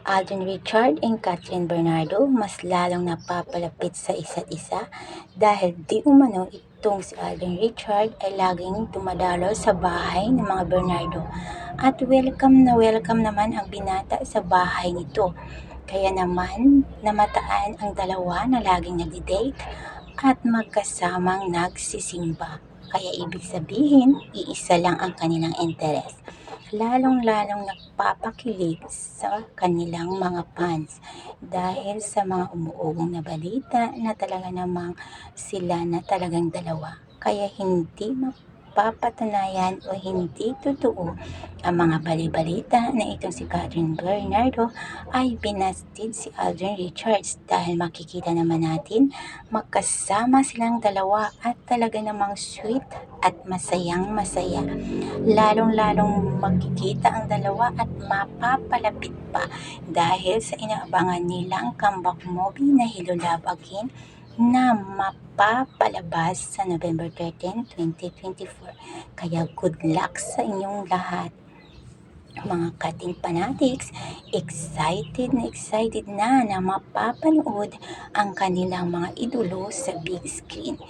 Alden Richard and Catherine Bernardo mas lalong napapalapit sa isa't isa dahil di umano itong si Alden Richard ay laging dumadalo sa bahay ng mga Bernardo at welcome na welcome naman ang binata sa bahay nito. Kaya naman namataan ang dalawa na laging nagdi-date at magkasamang nagsisimba. Kaya ibig sabihin, iisa lang ang kanilang interes. Lalong-lalong nagpapakilig sa kanilang mga fans dahil sa mga umuugong na balita na talaga namang sila na talagang dalawa. Kaya hindi mapapatunayan o hindi totoo ang mga bali-balita na itong si Catherine Bernardo ay binastid si Alden Richards dahil makikita naman natin magkasama silang dalawa at talaga namang sweet at masayang masaya. Lalong-lalong magkikita ang dalawa at mapapalapit pa dahil sa inaabangan nilang comeback movie na Hello Love Again na mapapalabas sa November 13, 2024. Kaya good luck sa inyong lahat. Mga kating fanatics, excited na mapapanood ang kanilang mga idolo sa big screen.